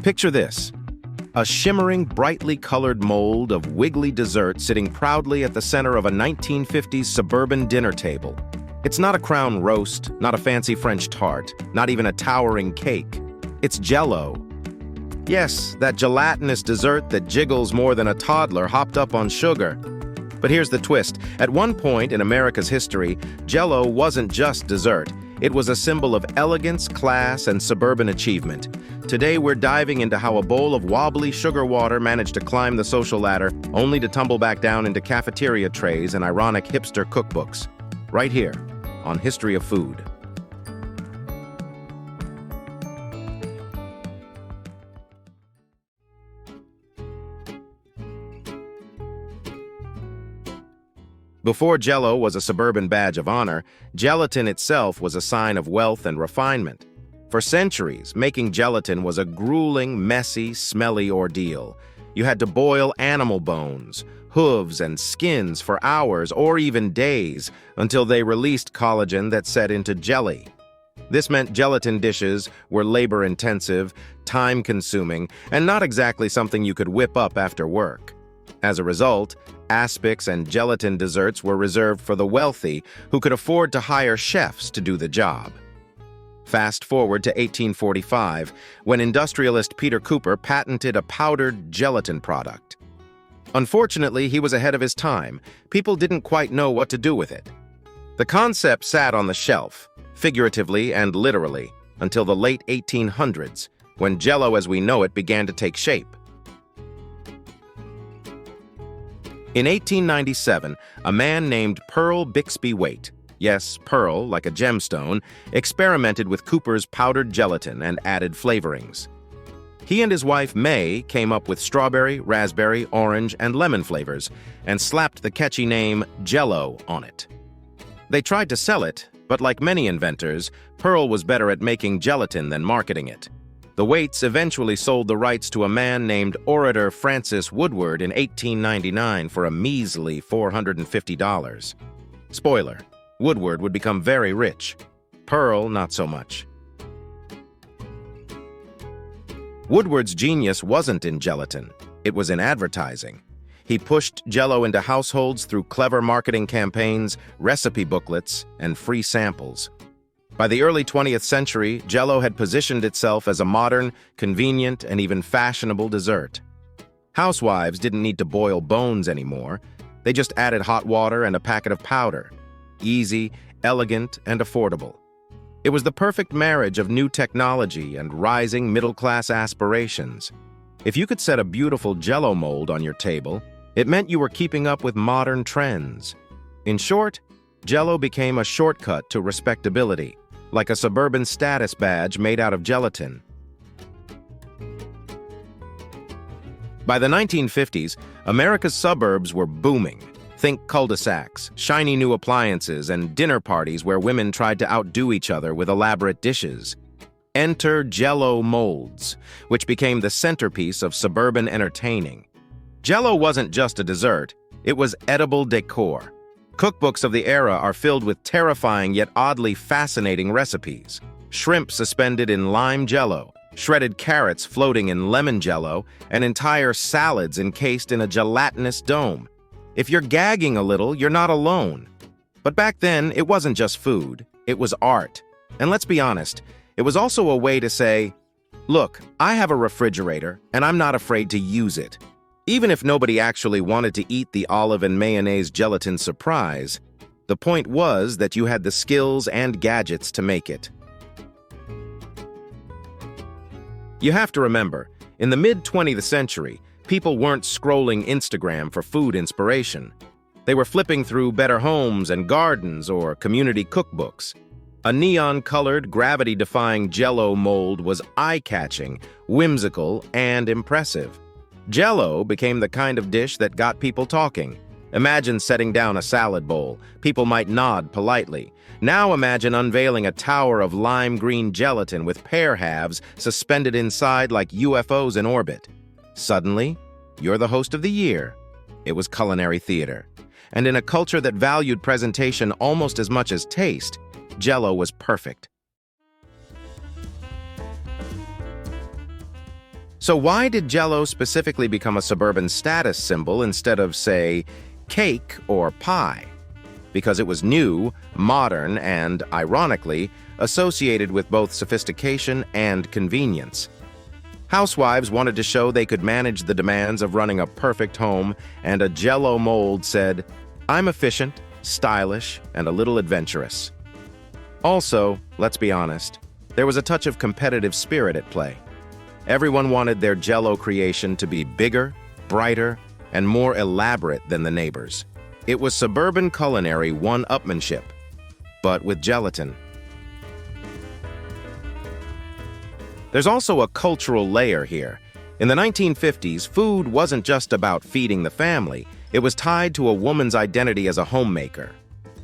Picture this: a shimmering, brightly colored mold of wiggly dessert sitting proudly at the center of a 1950s suburban dinner table. It's not a crown roast, not a fancy French tart, not even a towering cake. It's Jell-O. Yes, that gelatinous dessert that jiggles more than a toddler hopped up on sugar. But here's the twist. At one point in America's history, Jell-O wasn't just dessert. It was a symbol of elegance, class, and suburban achievement. Today, we're diving into how a bowl of wobbly sugar water managed to climb the social ladder, only to tumble back down into cafeteria trays and ironic hipster cookbooks. Right here, on History of Food. Before Jell-O was a suburban badge of honor, gelatin itself was a sign of wealth and refinement. For centuries, making gelatin was a grueling, messy, smelly ordeal. You had to boil animal bones, hooves, and skins for hours or even days until they released collagen that set into jelly. This meant gelatin dishes were labor-intensive, time-consuming, and not exactly something you could whip up after work. As a result, aspics and gelatin desserts were reserved for the wealthy who could afford to hire chefs to do the job. Fast forward to 1845, when industrialist Peter Cooper patented a powdered gelatin product. Unfortunately, he was ahead of his time. People didn't quite know what to do with it. The concept sat on the shelf, figuratively and literally, until the late 1800s, when Jell-O as we know it began to take shape. In 1897, a man named Pearle Bixby Waite, yes, Pearle, like a gemstone, experimented with Cooper's powdered gelatin and added flavorings. He and his wife May came up with strawberry, raspberry, orange, and lemon flavors and slapped the catchy name Jell-O on it. They tried to sell it, but like many inventors, Pearle was better at making gelatin than marketing it. The Waites eventually sold the rights to a man named orator Francis Woodward in 1899 for a measly $450. Spoiler: Woodward would become very rich. Pearle, not so much. Woodward's genius wasn't in gelatin. It was in advertising. He pushed Jell-O into households through clever marketing campaigns, recipe booklets, and free samples. By the early 20th century, Jell-O had positioned itself as a modern, convenient, and even fashionable dessert. Housewives didn't need to boil bones anymore. They just added hot water and a packet of powder. Easy, elegant, and affordable. It was the perfect marriage of new technology and rising middle-class aspirations. If you could set a beautiful Jell-O mold on your table, it meant you were keeping up with modern trends. In short, Jell-O became a shortcut to respectability, like a suburban status badge made out of gelatin. By the 1950s, America's suburbs were booming. Think cul-de-sacs, shiny new appliances, and dinner parties where women tried to outdo each other with elaborate dishes. Enter Jell-O molds, which became the centerpiece of suburban entertaining. Jell-O wasn't just a dessert, it was edible decor. Cookbooks of the era are filled with terrifying yet oddly fascinating recipes. Shrimp suspended in lime Jell-O, shredded carrots floating in lemon Jell-O, and entire salads encased in a gelatinous dome. If you're gagging a little, you're not alone. But back then, it wasn't just food, it was art. And let's be honest, it was also a way to say, look, I have a refrigerator, and I'm not afraid to use it. Even if nobody actually wanted to eat the olive and mayonnaise gelatin surprise, the point was that you had the skills and gadgets to make it. You have to remember, in the mid-20th century, people weren't scrolling Instagram for food inspiration. They were flipping through Better Homes and Gardens or community cookbooks. A neon-colored, gravity-defying Jell-O mold was eye-catching, whimsical, and impressive. Jell-O became the kind of dish that got people talking. Imagine setting down a salad bowl. People might nod politely. Now imagine unveiling a tower of lime green gelatin with pear halves suspended inside like UFOs in orbit. Suddenly, you're the host of the year. It was culinary theater. And in a culture that valued presentation almost as much as taste, Jell-O was perfect. So why did Jell-O specifically become a suburban status symbol instead of, say, cake or pie? Because it was new, modern, and, ironically, associated with both sophistication and convenience. Housewives wanted to show they could manage the demands of running a perfect home, and a Jell-O mold said, "I'm efficient, stylish, and a little adventurous." Also, let's be honest, there was a touch of competitive spirit at play. Everyone wanted their Jell-O creation to be bigger, brighter, and more elaborate than the neighbors. It was suburban culinary one-upmanship, but with gelatin. There's also a cultural layer here. In the 1950s, food wasn't just about feeding the family. It was tied to a woman's identity as a homemaker.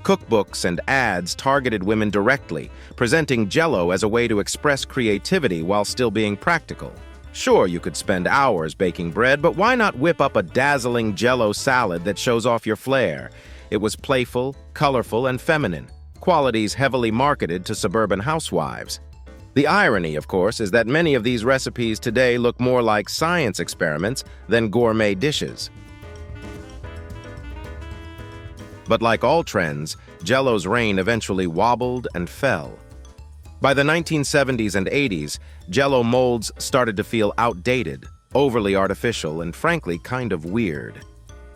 Cookbooks and ads targeted women directly, presenting Jell-O as a way to express creativity while still being practical. Sure, you could spend hours baking bread, but why not whip up a dazzling Jell-O salad that shows off your flair? It was playful, colorful, and feminine, qualities heavily marketed to suburban housewives. The irony, of course, is that many of these recipes today look more like science experiments than gourmet dishes. But like all trends, Jell-O's reign eventually wobbled and fell. By the 1970s and 80s, Jell-O molds started to feel outdated, overly artificial, and frankly kind of weird.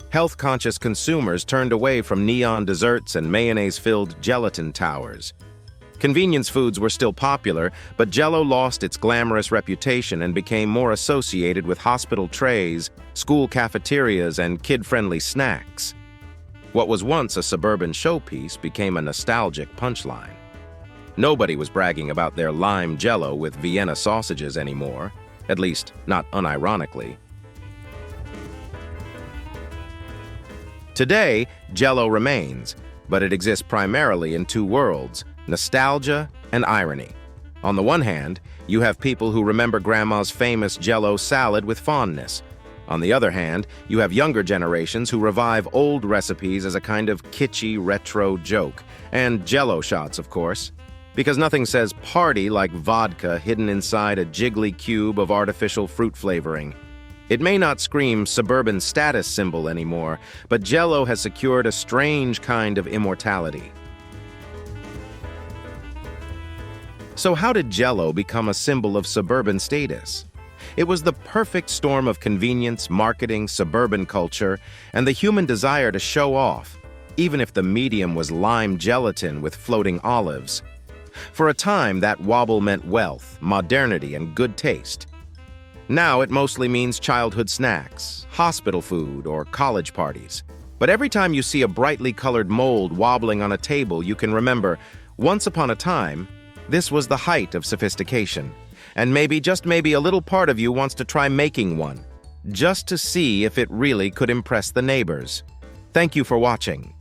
Health-conscious consumers turned away from neon desserts and mayonnaise-filled gelatin towers. Convenience foods were still popular, but Jell-O lost its glamorous reputation and became more associated with hospital trays, school cafeterias, and kid-friendly snacks. What was once a suburban showpiece became a nostalgic punchline. Nobody was bragging about their lime Jell-O with Vienna sausages anymore, at least not unironically. Today, Jell-O remains, but it exists primarily in two worlds: nostalgia and irony. On the one hand, you have people who remember Grandma's famous Jell-O salad with fondness. On the other hand, you have younger generations who revive old recipes as a kind of kitschy retro joke. And Jell-O shots, of course. Because nothing says party like vodka hidden inside a jiggly cube of artificial fruit flavoring. It may not scream suburban status symbol anymore, but Jell-O has secured a strange kind of immortality. So how did Jell-O become a symbol of suburban status? It was the perfect storm of convenience, marketing, suburban culture, and the human desire to show off, even if the medium was lime gelatin with floating olives. For a time, that wobble meant wealth, modernity, and good taste. Now it mostly means childhood snacks, hospital food, or college parties. But every time you see a brightly colored mold wobbling on a table, you can remember, once upon a time, this was the height of sophistication. And maybe, just maybe, a little part of you wants to try making one, just to see if it really could impress the neighbors. Thank you for watching.